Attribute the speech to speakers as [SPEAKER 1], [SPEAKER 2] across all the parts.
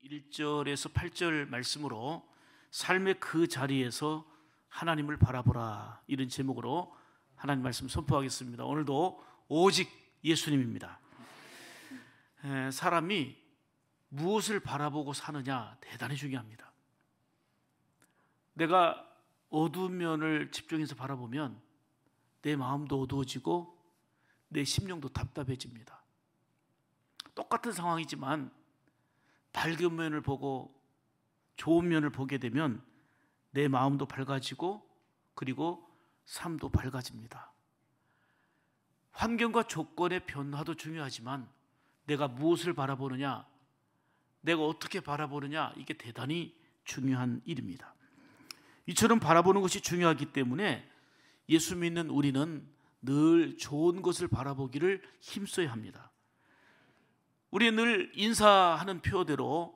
[SPEAKER 1] 1절에서 8절 말씀으로 삶의 그 자리에서 하나님을 바라보라, 이런 제목으로 하나님 말씀 선포하겠습니다. 오늘도 오직 예수님입니다. 사람이 무엇을 바라보고 사느냐 대단히 중요합니다. 내가 어두운 면을 집중해서 바라보면 내 마음도 어두워지고 내 심령도 답답해집니다. 똑같은 상황이지만 밝은 면을 보고 좋은 면을 보게 되면 내 마음도 밝아지고 그리고 삶도 밝아집니다. 환경과 조건의 변화도 중요하지만 내가 무엇을 바라보느냐, 내가 어떻게 바라보느냐, 이게 대단히 중요한 일입니다. 이처럼 바라보는 것이 중요하기 때문에 예수 믿는 우리는 늘 좋은 것을 바라보기를 힘써야 합니다. 우리는 늘 인사하는 표대로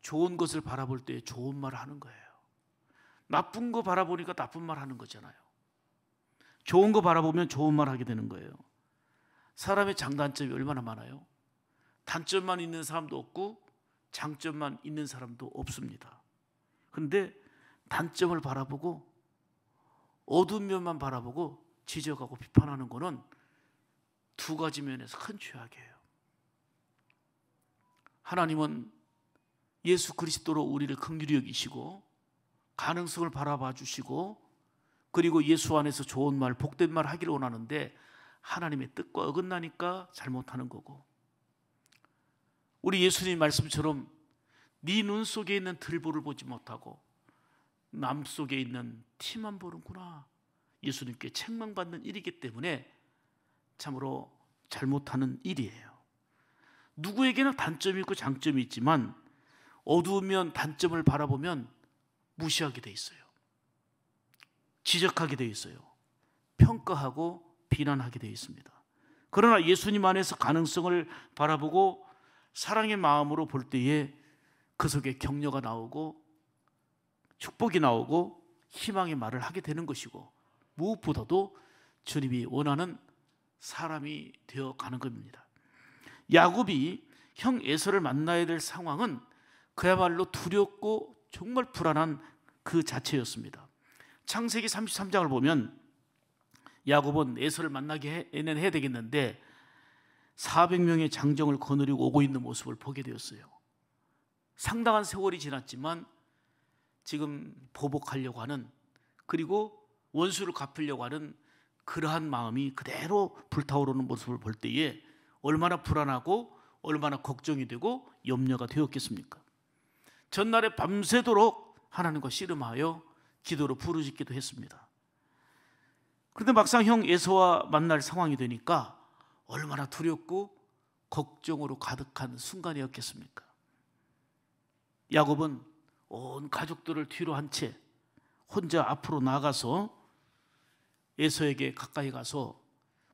[SPEAKER 1] 좋은 것을 바라볼 때 좋은 말을 하는 거예요. 나쁜 거 바라보니까 나쁜 말 하는 거잖아요. 좋은 거 바라보면 좋은 말 하게 되는 거예요. 사람의 장단점이 얼마나 많아요. 단점만 있는 사람도 없고 장점만 있는 사람도 없습니다. 그런데 단점을 바라보고 어두운 면만 바라보고 지적하고 비판하는 것은 두 가지 면에서 큰 죄악이에요. 하나님은 예수 그리스도로 우리를 긍휼히 여기시고 가능성을 바라봐 주시고 그리고 예수 안에서 좋은 말, 복된 말 하기를 원하는데 하나님의 뜻과 어긋나니까 잘못하는 거고, 우리 예수님 말씀처럼 네 눈 속에 있는 들보를 보지 못하고 남 속에 있는 티만 보는구나, 예수님께 책망받는 일이기 때문에 참으로 잘못하는 일이에요. 누구에게나 단점이 있고 장점이 있지만 어두우면 단점을 바라보면 무시하게 돼 있어요. 지적하게 돼 있어요. 평가하고 비난하게 돼 있습니다. 그러나 예수님 안에서 가능성을 바라보고 사랑의 마음으로 볼 때에 그 속에 격려가 나오고 축복이 나오고 희망의 말을 하게 되는 것이고, 무엇보다도 주님이 원하는 사람이 되어 가는 겁니다. 야곱이 형 에서를 만나야 될 상황은 그야말로 두렵고 정말 불안한 그 자체였습니다. 창세기 33장을 보면 야곱은 에서를 만나게 해야 되겠는데 400명의 장정을 거느리고 오고 있는 모습을 보게 되었어요. 상당한 세월이 지났지만 지금 보복하려고 하는, 그리고 원수를 갚으려고 하는 그러한 마음이 그대로 불타오르는 모습을 볼 때에 얼마나 불안하고 얼마나 걱정이 되고 염려가 되었겠습니까? 전날에 밤새도록 하나님과 씨름하여 기도로 부르짖기도 했습니다. 그런데 막상 형 에서와 만날 상황이 되니까 얼마나 두렵고 걱정으로 가득한 순간이었겠습니까? 야곱은 온 가족들을 뒤로 한 채 혼자 앞으로 나가서 에서에게 가까이 가서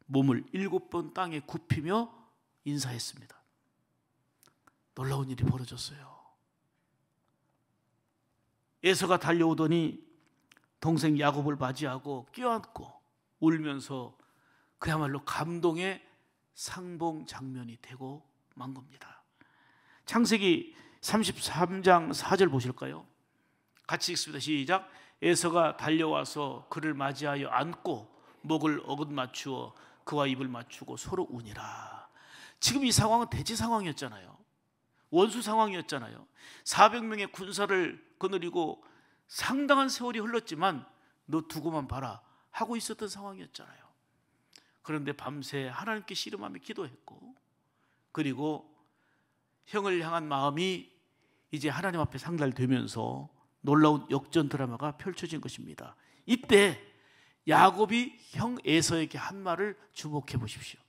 [SPEAKER 1] 몸을 7번 땅에 굽히며 인사했습니다. 놀라운 일이 벌어졌어요. 에서가 달려오더니 동생 야곱을 맞이하고 껴안고 울면서 그야말로 감동의 상봉 장면이 되고 만 겁니다. 창세기 33장 4절 보실까요? 같이 읽습니다. 시작. 에서가 달려와서 그를 맞이하여 안고 목을 어긋맞추어 그와 입을 맞추고 서로 우니라. 지금 이 상황은 대치 상황이었잖아요. 원수 상황이었잖아요. 400명의 군사를 거느리고 상당한 세월이 흘렀지만 너 두고만 봐라 하고 있었던 상황이었잖아요. 그런데 밤새 하나님께 씨름하며 기도했고, 그리고 형을 향한 마음이 이제 하나님 앞에 상달되면서 놀라운 역전 드라마가 펼쳐진 것입니다. 이때 야곱이 형 에서에게 한 말을 주목해 보십시오.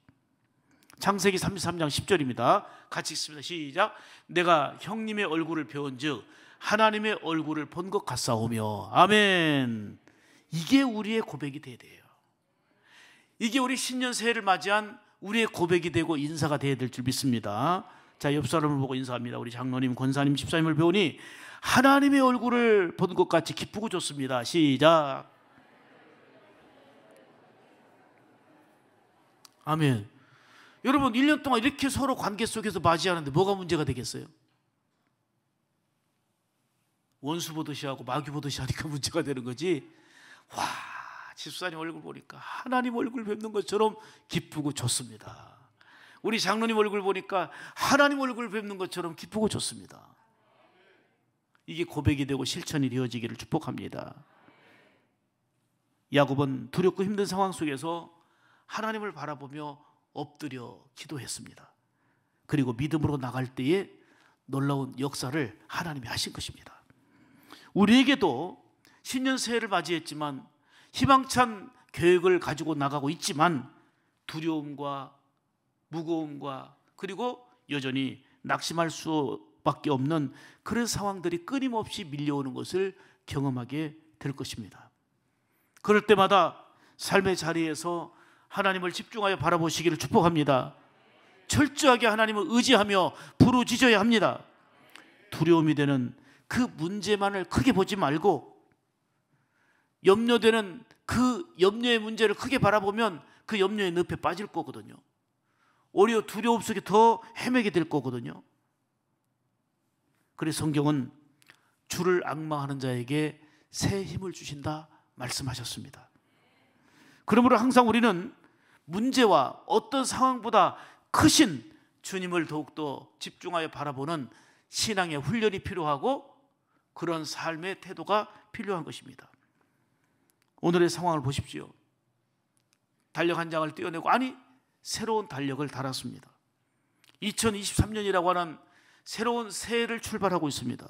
[SPEAKER 1] 창세기 33장 10절입니다. 같이 읽습니다. 시작. 내가 형님의 얼굴을 배운즉 하나님의 얼굴을 본 것 같사오며. 아멘. 이게 우리의 고백이 돼야 돼요. 이게 우리 신년 새해를 맞이한 우리의 고백이 되고 인사가 돼야 될 줄 믿습니다. 자, 옆 사람을 보고 인사합니다. 우리 장로님, 권사님, 집사님을 배우니 하나님의 얼굴을 본 것 같이 기쁘고 좋습니다. 시작. 아멘. 여러분, 1년 동안 이렇게 서로 관계 속에서 맞이하는데 뭐가 문제가 되겠어요? 원수 보듯이 하고 마귀 보듯이 하니까 문제가 되는 거지. 와, 집사님 얼굴 보니까 하나님 얼굴 뵙는 것처럼 기쁘고 좋습니다. 우리 장로님 얼굴 보니까 하나님 얼굴 뵙는 것처럼 기쁘고 좋습니다. 이게 고백이 되고 실천이 되어지기를 축복합니다. 야곱은 두렵고 힘든 상황 속에서 하나님을 바라보며 엎드려 기도했습니다. 그리고 믿음으로 나갈 때에 놀라운 역사를 하나님이 하신 것입니다. 우리에게도 신년 새해를 맞이했지만 희망찬 계획을 가지고 나가고 있지만 두려움과 무거움과 그리고 여전히 낙심할 수밖에 없는 그런 상황들이 끊임없이 밀려오는 것을 경험하게 될 것입니다. 그럴 때마다 삶의 자리에서 하나님을 집중하여 바라보시기를 축복합니다. 철저하게 하나님을 의지하며 부르짖어야 합니다. 두려움이 되는 그 문제만을 크게 보지 말고 염려되는 그 염려의 문제를 크게 바라보면 그 염려의 늪에 빠질 거거든요. 오히려 두려움 속에 더 헤매게 될 거거든요. 그래서 성경은 주를 앙망하는 자에게 새 힘을 주신다 말씀하셨습니다. 그러므로 항상 우리는 문제와 어떤 상황보다 크신 주님을 더욱더 집중하여 바라보는 신앙의 훈련이 필요하고 그런 삶의 태도가 필요한 것입니다. 오늘의 상황을 보십시오. 달력 한 장을 떼어내고 새로운 달력을 달았습니다. 2023년이라고 하는 새로운 새해를 출발하고 있습니다.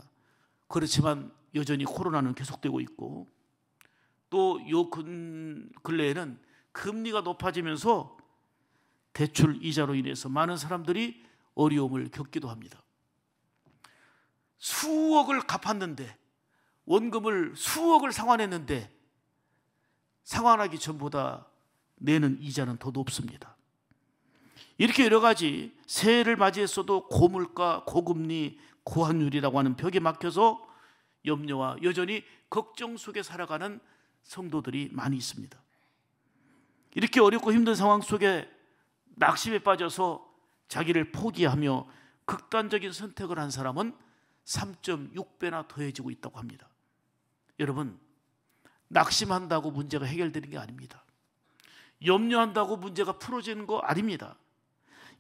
[SPEAKER 1] 그렇지만 여전히 코로나는 계속되고 있고 또 요 근래에는 금리가 높아지면서 대출 이자로 인해서 많은 사람들이 어려움을 겪기도 합니다. 수억을 갚았는데 원금을 수억을 상환했는데 상환하기 전보다 내는 이자는 더 높습니다. 이렇게 여러 가지 새해를 맞이했어도 고물가, 고금리, 고환율이라고 하는 벽에 막혀서 염려와 여전히 걱정 속에 살아가는 성도들이 많이 있습니다. 이렇게 어렵고 힘든 상황 속에 낙심에 빠져서 자기를 포기하며 극단적인 선택을 한 사람은 3.6배나 더해지고 있다고 합니다. 여러분, 낙심한다고 문제가 해결되는 게 아닙니다. 염려한다고 문제가 풀어지는 거 아닙니다.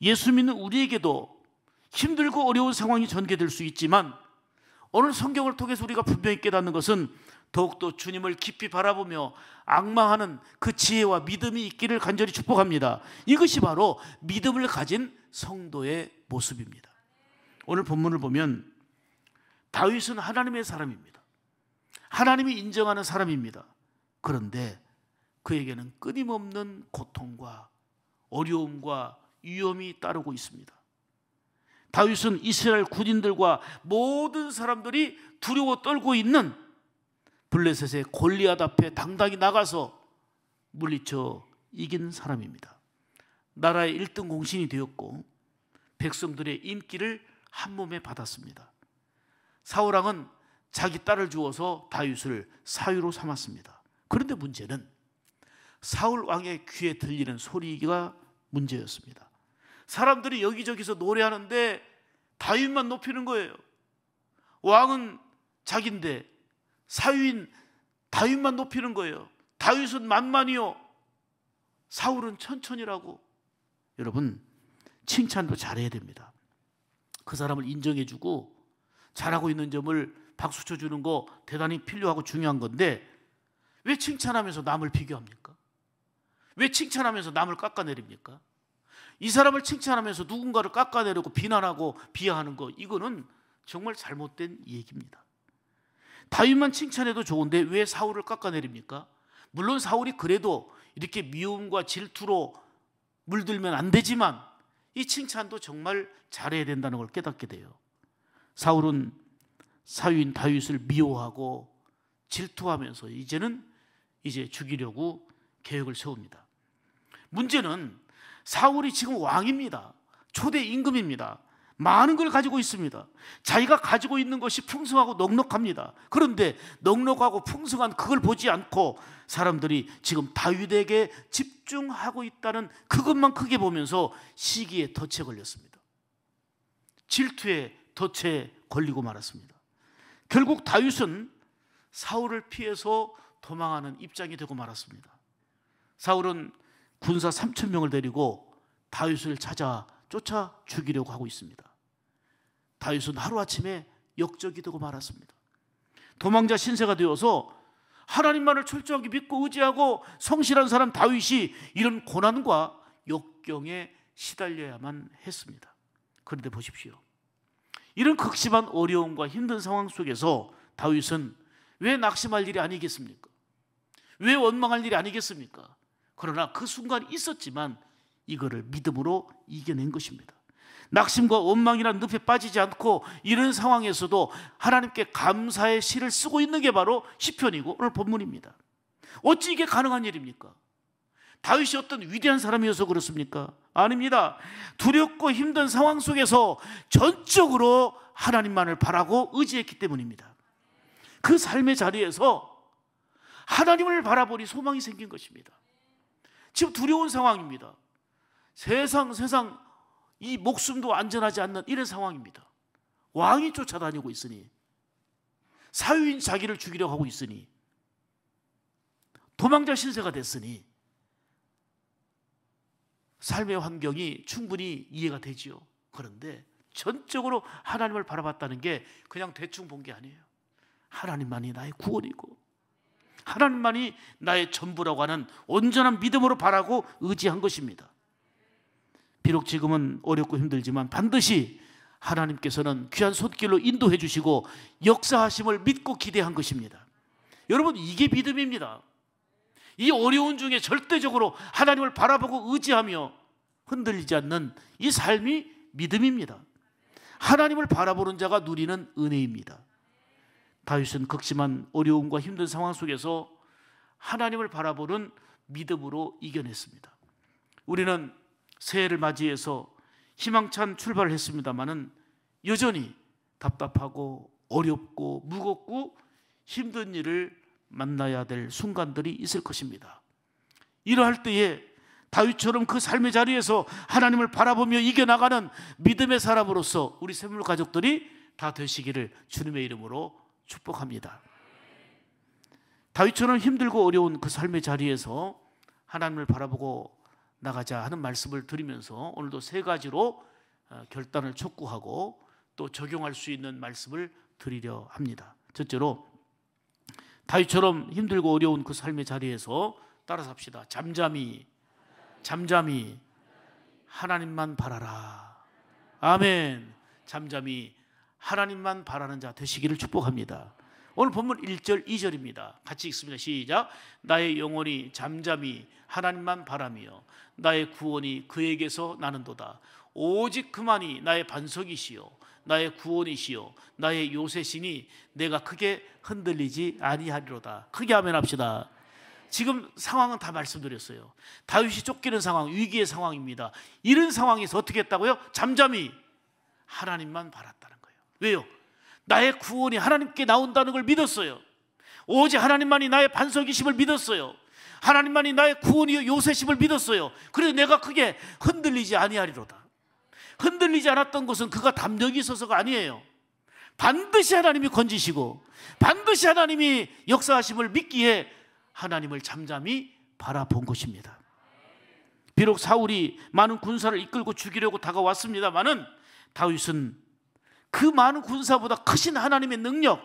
[SPEAKER 1] 예수 믿는 우리에게도 힘들고 어려운 상황이 전개될 수 있지만 오늘 성경을 통해서 우리가 분명히 깨닫는 것은 더욱더 주님을 깊이 바라보며 앙망하는 그 지혜와 믿음이 있기를 간절히 축복합니다. 이것이 바로 믿음을 가진 성도의 모습입니다. 오늘 본문을 보면 다윗은 하나님의 사람입니다. 하나님이 인정하는 사람입니다. 그런데 그에게는 끊임없는 고통과 어려움과 위험이 따르고 있습니다. 다윗은 이스라엘 군인들과 모든 사람들이 두려워 떨고 있는 블레셋의 골리앗 앞에 당당히 나가서 물리쳐 이긴 사람입니다. 나라의 1등 공신이 되었고 백성들의 인기를 한 몸에 받았습니다. 사울왕은 자기 딸을 주어서 다윗을 사위로 삼았습니다. 그런데 문제는 사울왕의 귀에 들리는 소리가 문제였습니다. 사람들이 여기저기서 노래하는데 다윗만 높이는 거예요. 왕은 자기인데 사위인 다윗만 높이는 거예요. 다윗은 만만이요, 사울은 천천히라고. 여러분, 칭찬도 잘해야 됩니다. 그 사람을 인정해주고 잘하고 있는 점을 박수 쳐주는 거 대단히 필요하고 중요한 건데 왜 칭찬하면서 남을 비교합니까? 왜 칭찬하면서 남을 깎아내립니까? 이 사람을 칭찬하면서 누군가를 깎아내리고 비난하고 비하하는 거, 이거는 정말 잘못된 얘기입니다. 다윗만 칭찬해도 좋은데 왜 사울을 깎아내립니까? 물론 사울이 그래도 이렇게 미움과 질투로 물들면 안 되지만 이 칭찬도 정말 잘해야 된다는 걸 깨닫게 돼요. 사울은 사위인 다윗을 미워하고 질투하면서 이제 죽이려고 계획을 세웁니다. 문제는 사울이 지금 왕입니다. 초대 임금입니다. 많은 걸 가지고 있습니다. 자기가 가지고 있는 것이 풍성하고 넉넉합니다. 그런데 넉넉하고 풍성한 그걸 보지 않고 사람들이 지금 다윗에게 집중하고 있다는 그것만 크게 보면서 시기에 덫에 걸렸습니다. 질투에 덫에 걸리고 말았습니다. 결국 다윗은 사울을 피해서 도망하는 입장이 되고 말았습니다. 사울은 군사 3,000명을 데리고 다윗을 쫓아 죽이려고 하고 있습니다. 다윗은 하루아침에 역적이 되고 말았습니다. 도망자 신세가 되어서 하나님만을 철저하게 믿고 의지하고 성실한 사람 다윗이 이런 고난과 역경에 시달려야만 했습니다. 그런데 보십시오. 이런 극심한 어려움과 힘든 상황 속에서 다윗은 왜 낙심할 일이 아니겠습니까? 왜 원망할 일이 아니겠습니까? 그러나 그 순간이 있었지만 이거를 믿음으로 이겨낸 것입니다. 낙심과 원망이라는 늪에 빠지지 않고 이런 상황에서도 하나님께 감사의 시를 쓰고 있는 게 바로 시편이고 오늘 본문입니다. 어찌 이게 가능한 일입니까? 다윗이 어떤 위대한 사람이어서 그렇습니까? 아닙니다. 두렵고 힘든 상황 속에서 전적으로 하나님만을 바라고 의지했기 때문입니다. 그 삶의 자리에서 하나님을 바라보니 소망이 생긴 것입니다. 지금 두려운 상황입니다. 세상 이 목숨도 안전하지 않는 이런 상황입니다. 왕이 쫓아다니고 있으니, 사유인 자기를 죽이려고 하고 있으니, 도망자 신세가 됐으니 삶의 환경이 충분히 이해가 되지요. 그런데 전적으로 하나님을 바라봤다는 게 그냥 대충 본 게 아니에요. 하나님만이 나의 구원이고 하나님만이 나의 전부라고 하는 온전한 믿음으로 바라고 의지한 것입니다. 비록 지금은 어렵고 힘들지만 반드시 하나님께서는 귀한 손길로 인도해 주시고 역사하심을 믿고 기대한 것입니다. 여러분, 이게 믿음입니다. 이 어려운 중에 절대적으로 하나님을 바라보고 의지하며 흔들리지 않는 이 삶이 믿음입니다. 하나님을 바라보는 자가 누리는 은혜입니다. 다윗은 극심한 어려움과 힘든 상황 속에서 하나님을 바라보는 믿음으로 이겨냈습니다. 우리는 새해를 맞이해서 희망찬 출발을 했습니다마는 여전히 답답하고 어렵고 무겁고 힘든 일을 만나야 될 순간들이 있을 것입니다. 이러할 때에 다윗처럼 그 삶의 자리에서 하나님을 바라보며 이겨나가는 믿음의 사람으로서 우리 샘물 가족들이 다 되시기를 주님의 이름으로 축복합니다. 다윗처럼 힘들고 어려운 그 삶의 자리에서 하나님을 바라보고 나가자 하는 말씀을 드리면서 오늘도 세 가지로 결단을 촉구하고 또 적용할 수 있는 말씀을 드리려 합니다. 첫째로, 다윗처럼 힘들고 어려운 그 삶의 자리에서 따라서 합시다. 잠잠히 하나님만 바라라. 아멘. 잠잠히 하나님만 바라는 자 되시기를 축복합니다. 오늘 본문 1절 2절입니다. 같이 읽습니다. 시작. 나의 영혼이 잠잠히 하나님만 바라며 나의 구원이 그에게서 나는도다. 오직 그만이 나의 반석이시요 나의 구원이시요 나의 요새시니 내가 크게 흔들리지 아니하리로다. 크게 아멘 합시다. 지금 상황은 다 말씀드렸어요. 다윗이 쫓기는 상황, 위기의 상황입니다. 이런 상황에서 어떻게 했다고요? 잠잠히 하나님만 바랐다는 거예요. 왜요? 나의 구원이 하나님께 나온다는 걸 믿었어요. 오직 하나님만이 나의 반석이심을 믿었어요. 하나님만이 나의 구원이요 요새심을 믿었어요. 그래서 내가 크게 흔들리지 아니하리로다. 흔들리지 않았던 것은 그가 담력이 있어서가 아니에요. 반드시 하나님이 건지시고 반드시 하나님이 역사하심을 믿기에 하나님을 잠잠히 바라본 것입니다. 비록 사울이 많은 군사를 이끌고 죽이려고 다가왔습니다마는 다윗은 그 많은 군사보다 크신 하나님의 능력,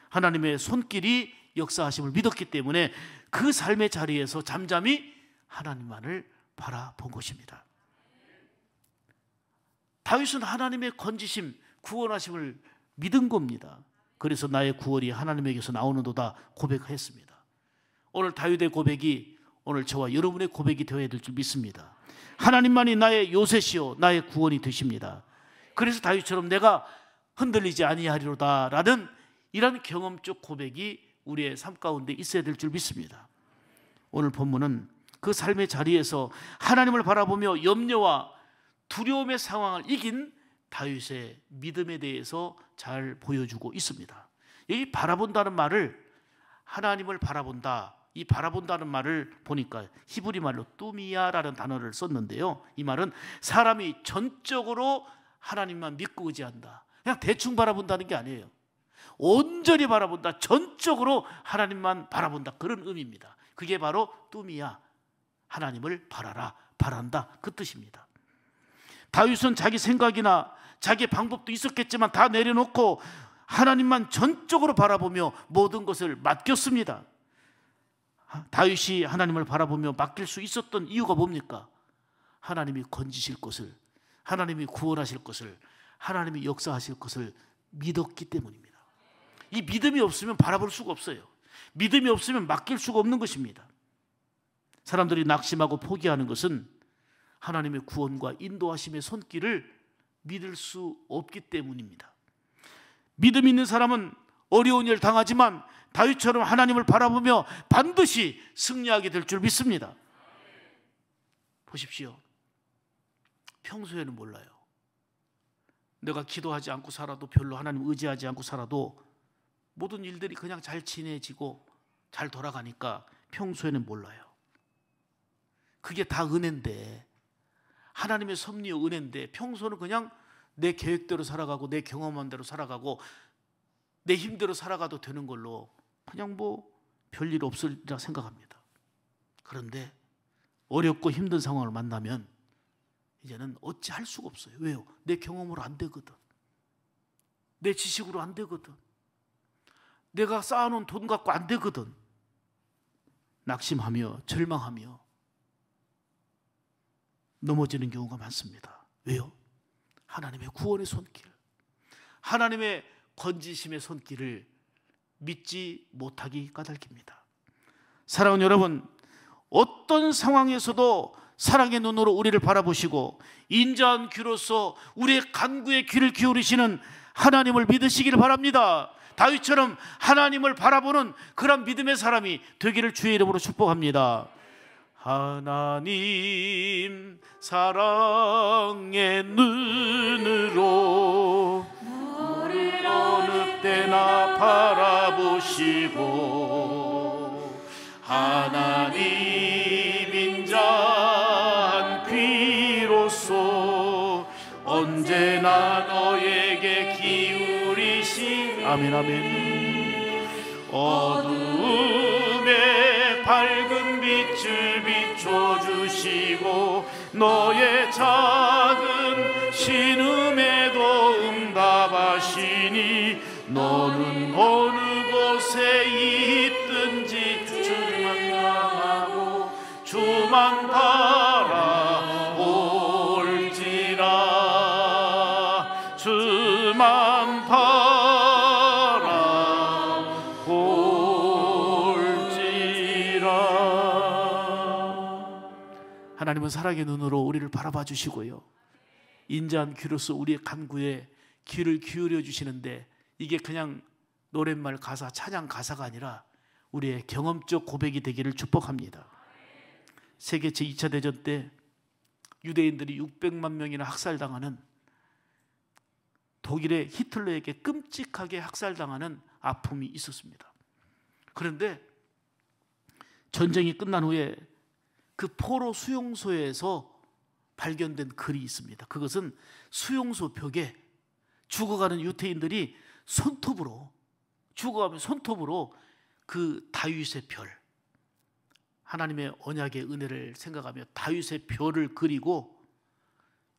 [SPEAKER 1] 하나님의 손길이 역사하심을 믿었기 때문에 그 삶의 자리에서 잠잠히 하나님만을 바라본 것입니다. 다윗은 하나님의 건지심, 구원하심을 믿은 겁니다. 그래서 나의 구원이 하나님에게서 나오는도다 고백했습니다. 오늘 다윗의 고백이 오늘 저와 여러분의 고백이 되어야 될 줄 믿습니다. 하나님만이 나의 요새시요 나의 구원이 되십니다. 그래서 다윗처럼 내가 흔들리지 아니하리로다 라는 이런 경험적 고백이 우리의 삶 가운데 있어야 될 줄 믿습니다. 오늘 본문은 그 삶의 자리에서 하나님을 바라보며 염려와 두려움의 상황을 이긴 다윗의 믿음에 대해서 잘 보여주고 있습니다. 이 바라본다는 말을, 하나님을 바라본다, 이 바라본다는 말을 보니까 히브리 말로 뚜미야라는 단어를 썼는데요, 이 말은 사람이 전적으로 하나님만 믿고 의지한다, 그냥 대충 바라본다는 게 아니에요. 온전히 바라본다, 전적으로 하나님만 바라본다, 그런 의미입니다. 그게 바로 뚜미야, 하나님을 바라라, 바란다, 그 뜻입니다. 다윗은 자기 생각이나 자기 방법도 있었겠지만 다 내려놓고 하나님만 전적으로 바라보며 모든 것을 맡겼습니다. 다윗이 하나님을 바라보며 맡길 수 있었던 이유가 뭡니까? 하나님이 건지실 것을, 하나님이 구원하실 것을, 하나님이 역사하실 것을 믿었기 때문입니다. 이 믿음이 없으면 바라볼 수가 없어요. 믿음이 없으면 맡길 수가 없는 것입니다. 사람들이 낙심하고 포기하는 것은 하나님의 구원과 인도하심의 손길을 믿을 수 없기 때문입니다. 믿음 있는 사람은 어려운 일 당하지만 다윗처럼 하나님을 바라보며 반드시 승리하게 될 줄 믿습니다. 보십시오. 평소에는 몰라요. 내가 기도하지 않고 살아도, 별로 하나님 의지하지 않고 살아도 모든 일들이 그냥 잘 지내지고 잘 돌아가니까 평소에는 몰라요. 그게 다 은혜인데, 하나님의 섭리와 은혜인데, 평소는 그냥 내 계획대로 살아가고 내 경험한 대로 살아가고 내 힘대로 살아가도 되는 걸로 그냥 뭐 별일 없으리라 생각합니다. 그런데 어렵고 힘든 상황을 만나면 이제는 어찌할 수가 없어요. 왜요? 내 경험으로 안 되거든. 내 지식으로 안 되거든. 내가 쌓아놓은 돈 갖고 안 되거든. 낙심하며 절망하며 넘어지는 경우가 많습니다. 왜요? 하나님의 구원의 손길, 하나님의 건지심의 손길을 믿지 못하기 까닭입니다. 사랑하는 여러분, 어떤 상황에서도 사랑의 눈으로 우리를 바라보시고 인자한 귀로서 우리의 간구에 귀를 기울이시는 하나님을 믿으시기를 바랍니다. 다윗처럼 하나님을 바라보는 그런 믿음의 사람이 되기를 주의 이름으로 축복합니다. 하나님 사랑의 눈으로 우리를 어느 때나 바라보시고 하나님 인자한 귀로서 언제나 너에게 기울이시. 아멘, 아멘. 어둠에 밝은 빛을 비춰주시고 너의 작은 신음에도 응답하시니 너는 어느 곳에 있든지 주만 향하고 주만 바라볼지라. 주만 바라볼지라. 하나님은 사랑의 눈으로 우리를 바라봐 주시고요, 인자한 귀로서 우리의 간구에 귀를 기울여 주시는데, 이게 그냥 노랫말 가사, 찬양 가사가 아니라 우리의 경험적 고백이 되기를 축복합니다. 세계 제2차 대전 때 유대인들이 600만 명이나 학살당하는, 독일의 히틀러에게 끔찍하게 학살당하는 아픔이 있었습니다. 그런데 전쟁이 끝난 후에 그 포로 수용소에서 발견된 글이 있습니다. 그것은 수용소 벽에 죽어가는 유태인들이 손톱으로, 죽어가면 손톱으로 그 다윗의 별, 하나님의 언약의 은혜를 생각하며 다윗의 별을 그리고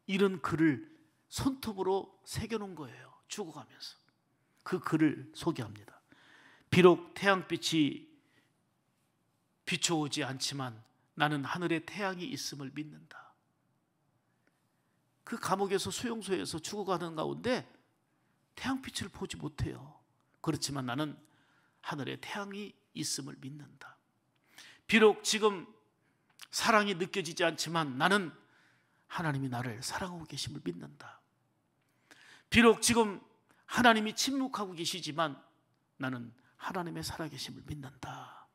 [SPEAKER 1] 이런 글을 손톱으로 새겨놓은 거예요. 죽어가면서. 그 글을 소개합니다. 비록 태양빛이 비춰오지 않지만 나는 하늘에 태양이 있음을 믿는다. 그 감옥에서, 수용소에서 죽어가는 가운데 태양빛을 보지 못해요. 그렇지만 나는 하늘에 태양이 있음을 믿는다. 비록 지금 사랑이 느껴지지 않지만 나는 하나님이 나를 사랑하고 계심을 믿는다. 비록 지금 하나님이 침묵하고 계시지만 나는 하나님의 살아계심을 믿는다.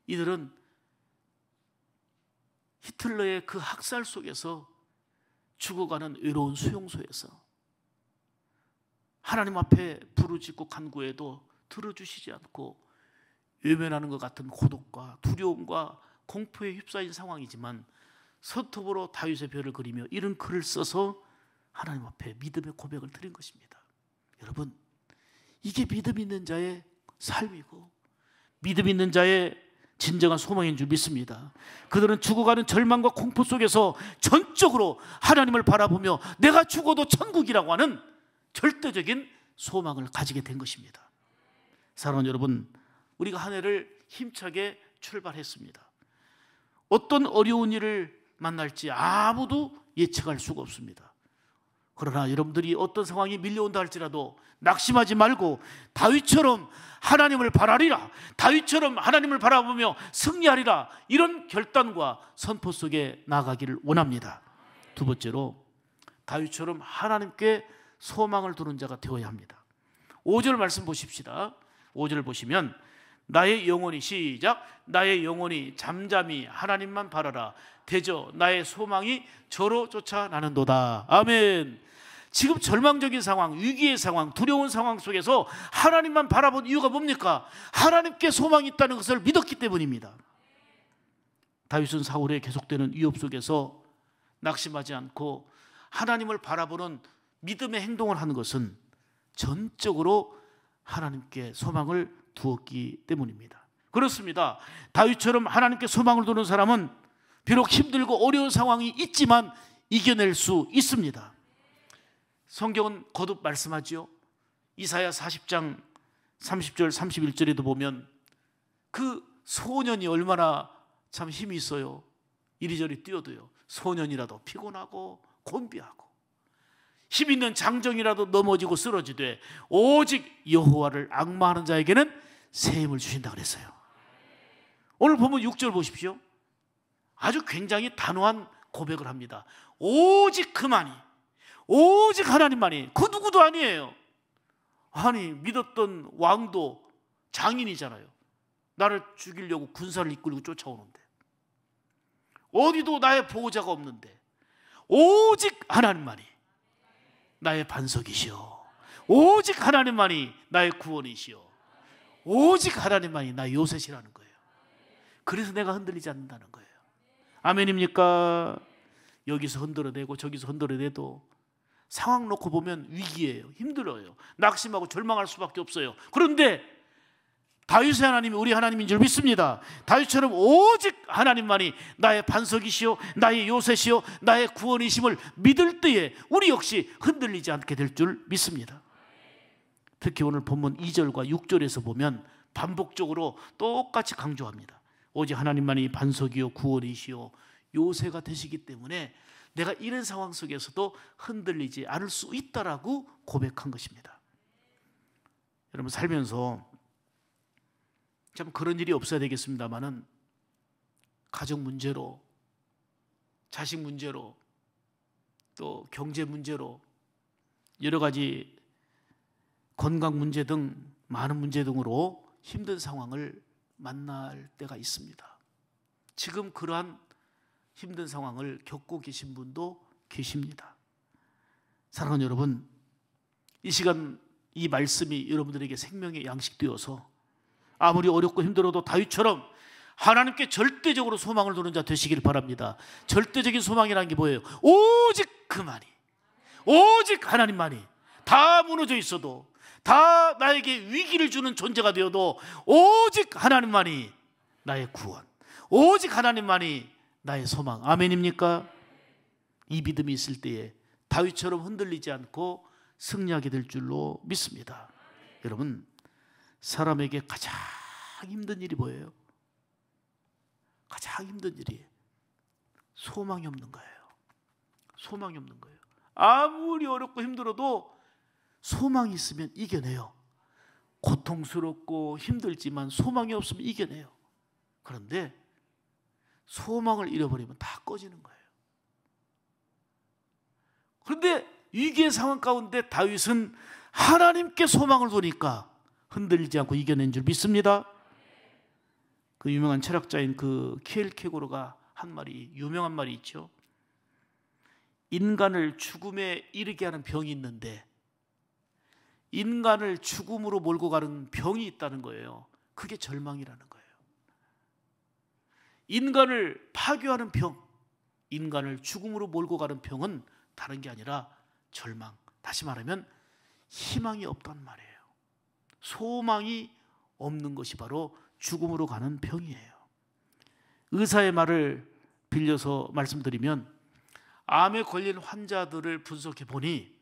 [SPEAKER 1] 이들은 히틀러의 그 학살 속에서 죽어가는 외로운 수용소에서 하나님 앞에 부르짖고 간구해도 들어주시지 않고 외면하는 것 같은 고독과 두려움과 공포에 휩싸인 상황이지만 손톱으로 다윗의 별을 그리며 이런 글을 써서 하나님 앞에 믿음의 고백을 드린 것입니다. 여러분, 이게 믿음 있는 자의 삶이고 믿음 있는 자의 진정한 소망인 줄 믿습니다. 그들은 죽어가는 절망과 공포 속에서 전적으로 하나님을 바라보며 내가 죽어도 천국이라고 하는 절대적인 소망을 가지게 된 것입니다. 사랑하는 여러분, 우리가 한 해를 힘차게 출발했습니다. 어떤 어려운 일을 만날지 아무도 예측할 수가 없습니다. 그러나 여러분들이 어떤 상황이 밀려온다 할지라도 낙심하지 말고 다윗처럼 하나님을 바라리라, 다윗처럼 하나님을 바라보며 승리하리라, 이런 결단과 선포 속에 나가기를 원합니다. 두 번째로, 다윗처럼 하나님께 소망을 두는 자가 되어야 합니다. 5절 말씀 보십시다. 5절을 보시면 나의 영혼이, 시작, 나의 영혼이 잠잠히 하나님만 바라라. 대저 나의 소망이 저로 쫓아나는도다. 아멘. 지금 절망적인 상황, 위기의 상황, 두려운 상황 속에서 하나님만 바라본 이유가 뭡니까? 하나님께 소망이 있다는 것을 믿었기 때문입니다. 다윗은 사울의 계속되는 위협 속에서 낙심하지 않고 하나님을 바라보는 믿음의 행동을 하는 것은 전적으로 하나님께 소망을 두었기 때문입니다. 그렇습니다. 다윗처럼 하나님께 소망을 두는 사람은 비록 힘들고 어려운 상황이 있지만 이겨낼 수 있습니다. 성경은 거듭 말씀하지요. 이사야 40장 30절 31절에도 보면 그 소년이 얼마나 참 힘이 있어요. 이리저리 뛰어도요, 소년이라도 피곤하고 곤비하고 힘 있는 장정이라도 넘어지고 쓰러지되 오직 여호와를 앙마하는 자에게는 새 힘을 주신다 그랬어요. 오늘 보면 6절 보십시오. 아주 굉장히 단호한 고백을 합니다. 오직 그만이, 오직 하나님만이, 그 누구도 아니에요. 아니, 믿었던 왕도 장인이잖아요. 나를 죽이려고 군사를 이끌고 쫓아오는데, 어디도 나의 보호자가 없는데 오직 하나님만이 나의 반석이시오, 오직 하나님만이 나의 구원이시오, 오직 하나님만이 나의 요새시라는 거예요. 그래서 내가 흔들리지 않는다는 거예요. 아멘입니까? 여기서 흔들어대고 저기서 흔들어대도 상황 놓고 보면 위기예요. 힘들어요. 낙심하고 절망할 수밖에 없어요. 그런데 다윗의 하나님이 우리 하나님인 줄 믿습니다. 다윗처럼 오직 하나님만이 나의 반석이시오, 나의 요새시오, 나의 구원이심을 믿을 때에 우리 역시 흔들리지 않게 될 줄 믿습니다. 특히 오늘 본문 2절과 6절에서 보면 반복적으로 똑같이 강조합니다. 오직 하나님만이 반석이요 구원이시요 요새가 되시기 때문에 내가 이런 상황 속에서도 흔들리지 않을 수 있다라고 고백한 것입니다. 여러분, 살면서 참 그런 일이 없어야 되겠습니다만은 가정 문제로, 자식 문제로, 또 경제 문제로, 여러 가지 건강 문제 등 많은 문제 등으로 힘든 상황을 만날 때가 있습니다. 지금 그러한 힘든 상황을 겪고 계신 분도 계십니다. 사랑하는 여러분, 이 시간 이 말씀이 여러분들에게 생명의 양식되어서 아무리 어렵고 힘들어도 다윗처럼 하나님께 절대적으로 소망을 두는 자 되시길 바랍니다. 절대적인 소망이라는 게 뭐예요? 오직 그만이, 오직 하나님만이. 다 무너져 있어도, 다 나에게 위기를 주는 존재가 되어도 오직 하나님만이 나의 구원, 오직 하나님만이 나의 소망. 아멘입니까? 이 믿음이 있을 때에 다윗처럼 흔들리지 않고 승리하게 될 줄로 믿습니다. 여러분, 사람에게 가장 힘든 일이 뭐예요? 가장 힘든 일이 소망이 없는 거예요. 소망이 없는 거예요. 아무리 어렵고 힘들어도 소망이 있으면 이겨내요. 고통스럽고 힘들지만 소망이 없으면 이겨내요. 그런데 소망을 잃어버리면 다 꺼지는 거예요. 그런데 위기의 상황 가운데 다윗은 하나님께 소망을 두니까 흔들리지 않고 이겨낸 줄 믿습니다. 그 유명한 철학자인 그 키엘케고르가 한 말이, 유명한 말이 있죠. 인간을 죽음에 이르게 하는 병이 있는데 인간을 죽음으로 몰고 가는 병이 있다는 거예요. 그게 절망이라는 거예요. 인간을 파괴하는 병, 인간을 죽음으로 몰고 가는 병은 다른 게 아니라 절망, 다시 말하면 희망이 없단 말이에요. 소망이 없는 것이 바로 죽음으로 가는 병이에요. 의사의 말을 빌려서 말씀드리면 암에 걸린 환자들을 분석해 보니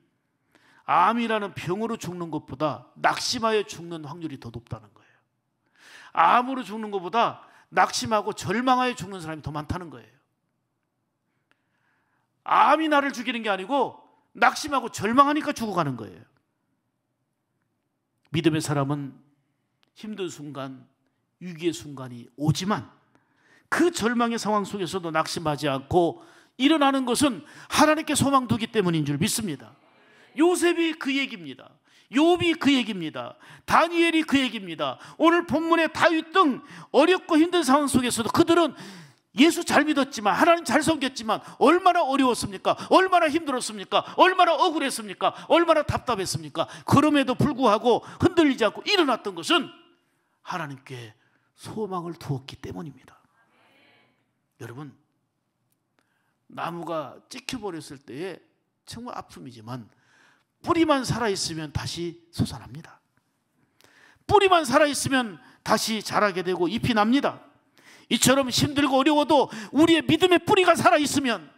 [SPEAKER 1] 암이라는 병으로 죽는 것보다 낙심하여 죽는 확률이 더 높다는 거예요. 암으로 죽는 것보다 낙심하고 절망하여 죽는 사람이 더 많다는 거예요. 암이 나를 죽이는 게 아니고 낙심하고 절망하니까 죽어가는 거예요. 믿음의 사람은 힘든 순간, 위기의 순간이 오지만 그 절망의 상황 속에서도 낙심하지 않고 일어나는 것은 하나님께 소망 두기 때문인 줄 믿습니다. 요셉이 그 얘기입니다. 욥이 그 얘기입니다. 다니엘이 그 얘기입니다. 오늘 본문의 다윗 등 어렵고 힘든 상황 속에서도 그들은 예수 잘 믿었지만, 하나님 잘 섬겼지만 얼마나 어려웠습니까? 얼마나 힘들었습니까? 얼마나 억울했습니까? 얼마나 답답했습니까? 그럼에도 불구하고 흔들리지 않고 일어났던 것은 하나님께 소망을 두었기 때문입니다. 여러분, 나무가 찍혀버렸을 때에 정말 아픔이지만 뿌리만 살아있으면 다시 솟아납니다. 뿌리만 살아있으면 다시 자라게 되고 잎이 납니다. 이처럼 힘들고 어려워도 우리의 믿음의 뿌리가 살아있으면,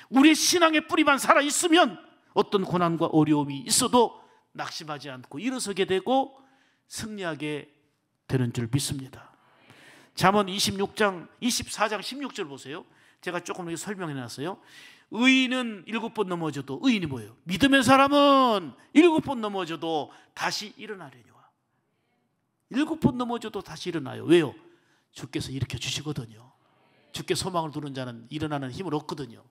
[SPEAKER 1] 우리의 신앙의 뿌리만 살아있으면 어떤 고난과 어려움이 있어도 낙심하지 않고 일어서게 되고 승리하게 되는 줄 믿습니다. 잠언 24장 16절 보세요. 제가 조금 설명해 놨어요. 의인은 7번 넘어져도, 의인이 뭐예요? 믿음의 사람은 7번 넘어져도 다시 일어나려니와. 7번 넘어져도 다시 일어나요. 왜요? 주께서 일으켜 주시거든요. 주께 소망을 두는 자는 일어나는 힘을 얻거든요.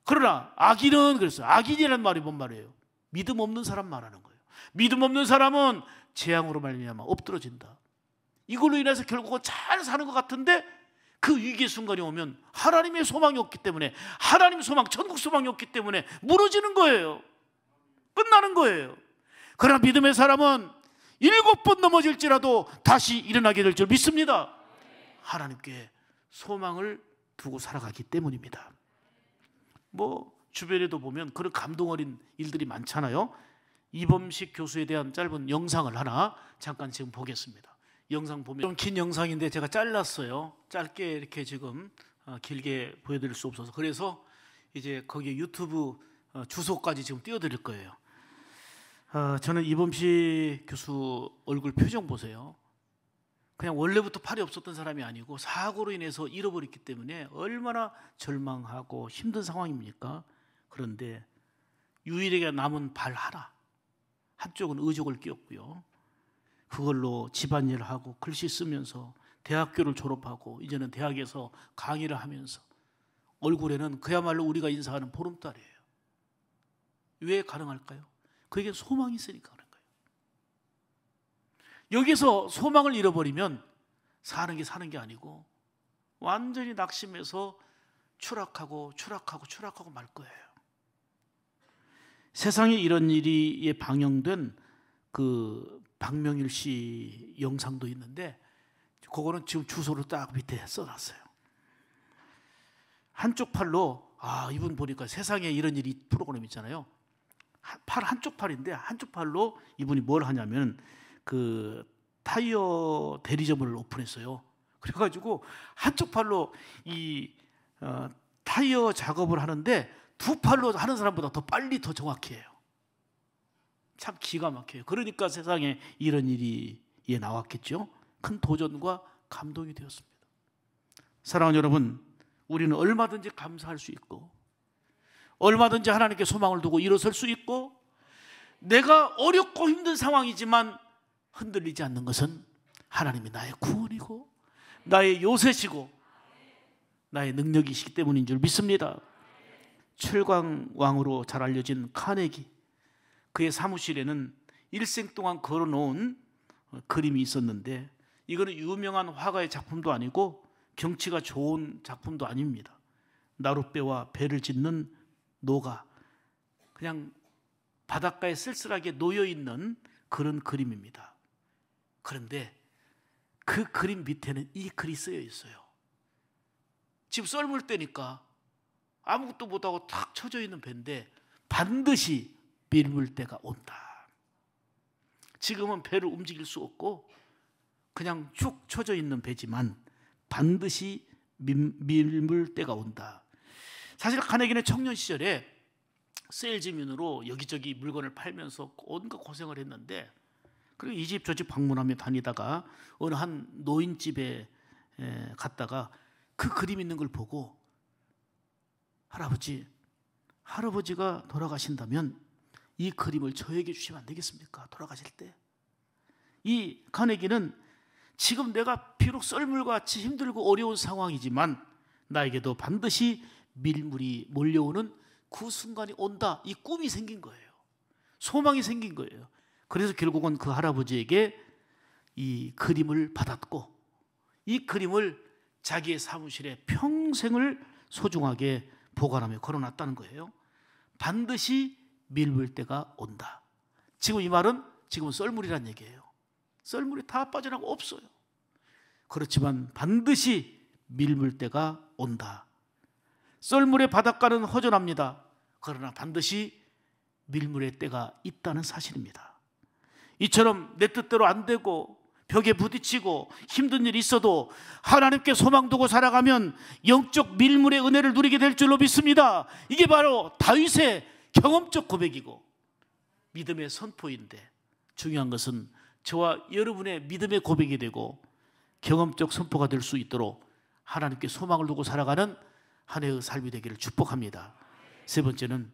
[SPEAKER 1] 그러나 악인은, 그랬어요. 악인이라는 말이 뭔 말이에요? 믿음 없는 사람 말하는 거예요. 믿음 없는 사람은 재앙으로 말미암아 엎드러진다. 이걸로 인해서 결국은 잘 사는 것 같은데 그 위기의 순간이 오면 하나님의 소망이 없기 때문에, 하나님 소망, 천국 소망이 없기 때문에 무너지는 거예요. 끝나는 거예요. 그러나 믿음의 사람은 7번 넘어질지라도 다시 일어나게 될 줄 믿습니다. 하나님께 소망을 두고 살아가기 때문입니다. 주변에도 보면 그런 감동 어린 일들이 많잖아요. 이범식 교수에 대한 짧은 영상을 하나 잠깐 지금 보겠습니다. 영상 보면 좀 긴 영상인데 제가 잘랐어요. 짧게 이렇게 지금 길게 보여드릴 수 없어서, 그래서 이제 거기에 유튜브 주소까지 지금 띄워드릴 거예요. 저는 이범식 교수 얼굴 표정 보세요. 그냥 원래부터 팔이 없었던 사람이 아니고 사고로 인해서 잃어버렸기 때문에 얼마나 절망하고 힘든 상황입니까? 그런데 유일하게 남은 발 하나, 한쪽은 의족을 끼웠고요. 그걸로 집안일을 하고 글씨 쓰면서 대학교를 졸업하고 이제는 대학에서 강의를 하면서 얼굴에는 그야말로 우리가 인사하는 보름달이에요. 왜 가능할까요? 그에게 소망이 있으니까 그런 거예요. 여기서 소망을 잃어버리면 사는 게 아니고 완전히 낙심해서 추락하고 말 거예요. 세상에 이런 일이 방영된 그 박명일 씨 영상도 있는데, 그거는 지금 주소를 딱 밑에 써놨어요. 한쪽 팔로, 이분 보니까 세상에 이런 일이 프로그램 있잖아요. 한쪽 팔인데 한쪽 팔로 이분이 뭘 하냐면 그 타이어 대리점을 오픈했어요. 그래가지고 한쪽 팔로 이 타이어 작업을 하는데 두 팔로 하는 사람보다 더 빨리, 더 정확히 해요. 참 기가 막혀요. 그러니까 세상에 이런 일이 나왔겠죠. 큰 도전과 감동이 되었습니다. 사랑하는 여러분, 우리는 얼마든지 감사할 수 있고 얼마든지 하나님께 소망을 두고 일어설 수 있고, 내가 어렵고 힘든 상황이지만 흔들리지 않는 것은 하나님이 나의 구원이고 나의 요새시고 나의 능력이시기 때문인 줄 믿습니다. 철광왕으로 잘 알려진 카네기, 그의 사무실에는 일생 동안 걸어놓은 그림이 있었는데, 이거는 유명한 화가의 작품도 아니고 경치가 좋은 작품도 아닙니다. 나룻배와 배를 짓는 노가 그냥 바닷가에 쓸쓸하게 놓여있는 그런 그림입니다. 그런데 그 그림 밑에는 이 글이 쓰여 있어요. 지금 썰물 때니까 아무것도 못하고 탁 쳐져 있는 배인데 반드시 밀물 때가 온다. 지금은 배를 움직일 수 없고 그냥 쭉 쳐져 있는 배지만 반드시 밀물 때가 온다. 사실 카네기는 청년 시절에 세일즈맨으로 여기저기 물건을 팔면서 온갖 고생을 했는데, 그리고 이 집 저 집 방문하며 다니다가 어느 한 노인집에 갔다가 그 그림 있는 걸 보고, 할아버지가 돌아가신다면 이 그림을 저에게 주시면 안 되겠습니까? 돌아가실 때. 이 카네기는 지금 내가 비록 썰물같이 힘들고 어려운 상황이지만 나에게도 반드시 밀물이 몰려오는 그 순간이 온다, 이 꿈이 생긴 거예요. 소망이 생긴 거예요. 그래서 결국은 그 할아버지에게 이 그림을 받았고, 이 그림을 자기의 사무실에 평생을 소중하게 보관하며 걸어놨다는 거예요. 반드시 밀물 때가 온다. 지금 이 말은 지금은 썰물이란 얘기예요. 썰물이 다 빠져나가고 없어요. 그렇지만 반드시 밀물 때가 온다. 썰물의 바닷가는 허전합니다. 그러나 반드시 밀물의 때가 있다는 사실입니다. 이처럼 내 뜻대로 안 되고 벽에 부딪히고 힘든 일이 있어도 하나님께 소망 두고 살아가면 영적 밀물의 은혜를 누리게 될 줄로 믿습니다. 이게 바로 다윗의 경험적 고백이고 믿음의 선포인데, 중요한 것은 저와 여러분의 믿음의 고백이 되고 경험적 선포가 될 수 있도록 하나님께 소망을 두고 살아가는 한 해의 삶이 되기를 축복합니다. 세 번째는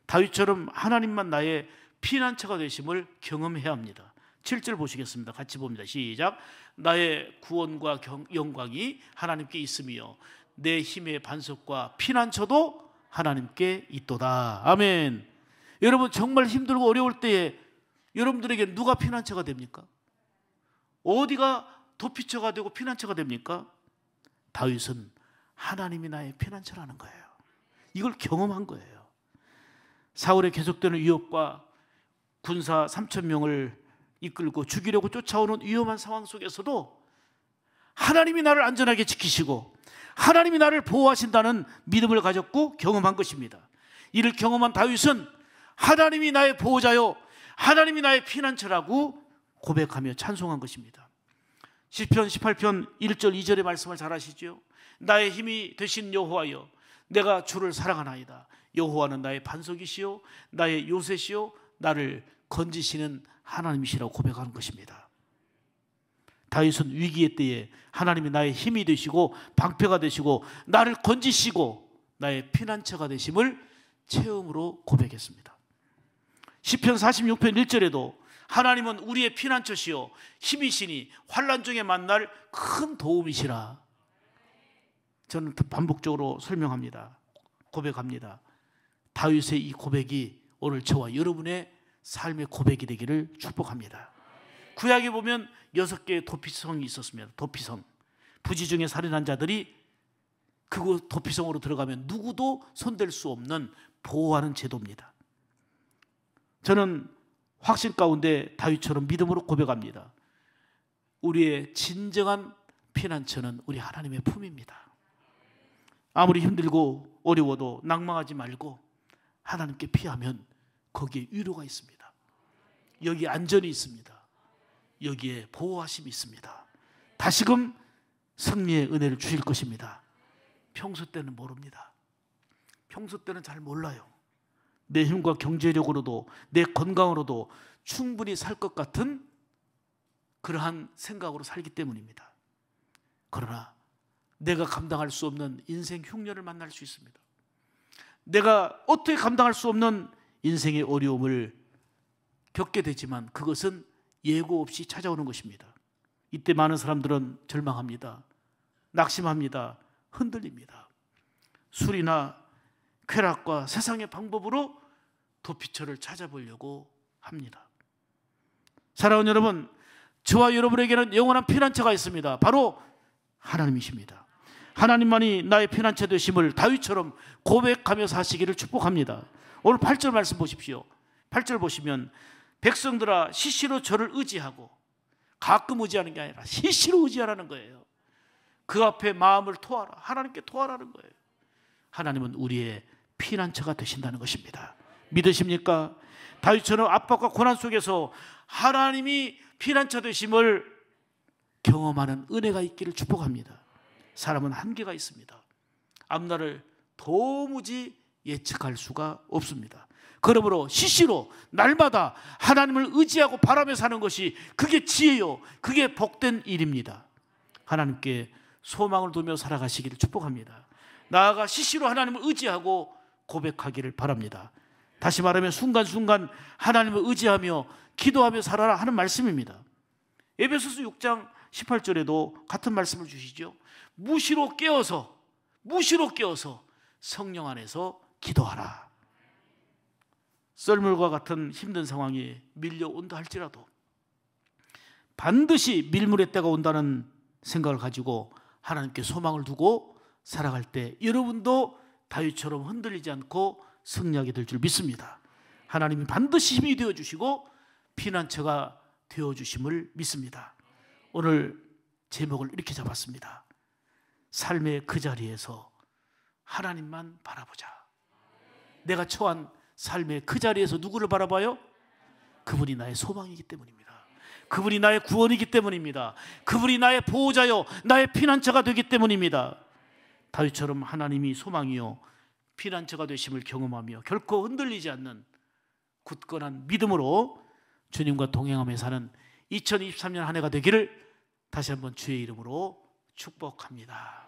[SPEAKER 1] 다윗처럼 하나님만 나의 피난처가 되심을 경험해야 합니다. 7절 보시겠습니다. 같이 봅니다. 시작. 나의 구원과 영광이 하나님께 있으며 내 힘의 반석과 피난처도 하나님께 있도다. 아멘. 여러분, 정말 힘들고 어려울 때에 여러분들에게 누가 피난처가 됩니까? 어디가 도피처가 되고 피난처가 됩니까? 다윗은 하나님이 나의 피난처라는 거예요. 이걸 경험한 거예요. 사울의 계속되는 위협과 군사 3,000명을 이끌고 죽이려고 쫓아오는 위험한 상황 속에서도 하나님이 나를 안전하게 지키시고 하나님이 나를 보호하신다는 믿음을 가졌고 경험한 것입니다. 이를 경험한 다윗은 하나님이 나의 보호자요, 하나님이 나의 피난처라고 고백하며 찬송한 것입니다. 시편 18편 1절 2절의 말씀을 잘 아시죠? 나의 힘이 되신 여호와여, 내가 주를 사랑하나이다. 여호와는 나의 반석이시요 나의 요새시요 나를 건지시는 하나님이시라고 고백하는 것입니다. 다윗은 위기의 때에 하나님이 나의 힘이 되시고 방패가 되시고 나를 건지시고 나의 피난처가 되심을 체험으로 고백했습니다. 시편 46편 1절에도 하나님은 우리의 피난처시요 힘이시니 환난 중에 만날 큰 도움이시라. 저는 반복적으로 설명합니다. 고백합니다. 다윗의 이 고백이 오늘 저와 여러분의 삶의 고백이 되기를 축복합니다. 구약에 보면 6개의 도피성이 있었습니다. 도피성. 부지 중에 살인한 자들이 그 도피성으로 들어가면 누구도 손댈 수 없는 보호하는 제도입니다. 저는 확신 가운데 다윗처럼 믿음으로 고백합니다. 우리의 진정한 피난처는 우리 하나님의 품입니다. 아무리 힘들고 어려워도 낭망하지 말고 하나님께 피하면 거기에 위로가 있습니다. 여기에 안전이 있습니다. 여기에 보호하심이 있습니다. 다시금 승리의 은혜를 주실 것입니다. 평소 때는 모릅니다. 평소 때는 잘 몰라요. 내 힘과 경제력으로도 내 건강으로도 충분히 살 것 같은 그러한 생각으로 살기 때문입니다. 그러나 내가 감당할 수 없는 인생 흉년을 만날 수 있습니다. 내가 어떻게 감당할 수 없는 인생의 어려움을 겪게 되지만 그것은 예고 없이 찾아오는 것입니다. 이때 많은 사람들은 절망합니다. 낙심합니다. 흔들립니다. 술이나 쾌락과 세상의 방법으로 도피처를 찾아보려고 합니다. 사랑하는 여러분, 저와 여러분에게는 영원한 피난처가 있습니다. 바로 하나님이십니다. 하나님만이 나의 피난처 되심을 다윗처럼 고백하며 사시기를 축복합니다. 오늘 8절 말씀 보십시오. 8절 보시면 백성들아 시시로 저를 의지하고, 가끔 의지하는 게 아니라 시시로 의지하라는 거예요. 그 앞에 마음을 토하라. 하나님께 토하라는 거예요. 하나님은 우리의 피난처가 되신다는 것입니다. 믿으십니까? 다윗처럼 압박과 고난 속에서 하나님이 피난처 되심을 경험하는 은혜가 있기를 축복합니다. 사람은 한계가 있습니다. 앞날을 도무지 예측할 수가 없습니다. 그러므로 시시로 날마다 하나님을 의지하고 바라며 사는 것이 그게 지혜요, 그게 복된 일입니다. 하나님께 소망을 두며 살아가시기를 축복합니다. 나아가 시시로 하나님을 의지하고 고백하기를 바랍니다. 다시 말하면 순간순간 하나님을 의지하며 기도하며 살아라 하는 말씀입니다. 에베소서 6장 18절에도 같은 말씀을 주시죠. 무시로 깨어서 성령 안에서 기도하라. 썰물과 같은 힘든 상황이 밀려온다 할지라도 반드시 밀물의 때가 온다는 생각을 가지고 하나님께 소망을 두고 살아갈 때 여러분도 다윗처럼 흔들리지 않고 승리하게 될 줄 믿습니다. 하나님이 반드시 힘이 되어주시고 피난처가 되어주심을 믿습니다. 오늘 제목을 이렇게 잡았습니다. 삶의 그 자리에서 하나님만 바라보자. 내가 처한 삶의 그 자리에서 누구를 바라봐요? 그분이 나의 소망이기 때문입니다. 그분이 나의 구원이기 때문입니다. 그분이 나의 보호자요, 나의 피난처가 되기 때문입니다. 다윗처럼 하나님이 소망이요 피난처가 되심을 경험하며 결코 흔들리지 않는 굳건한 믿음으로 주님과 동행하며 사는 2023년 한 해가 되기를 다시 한번 주의 이름으로 축복합니다.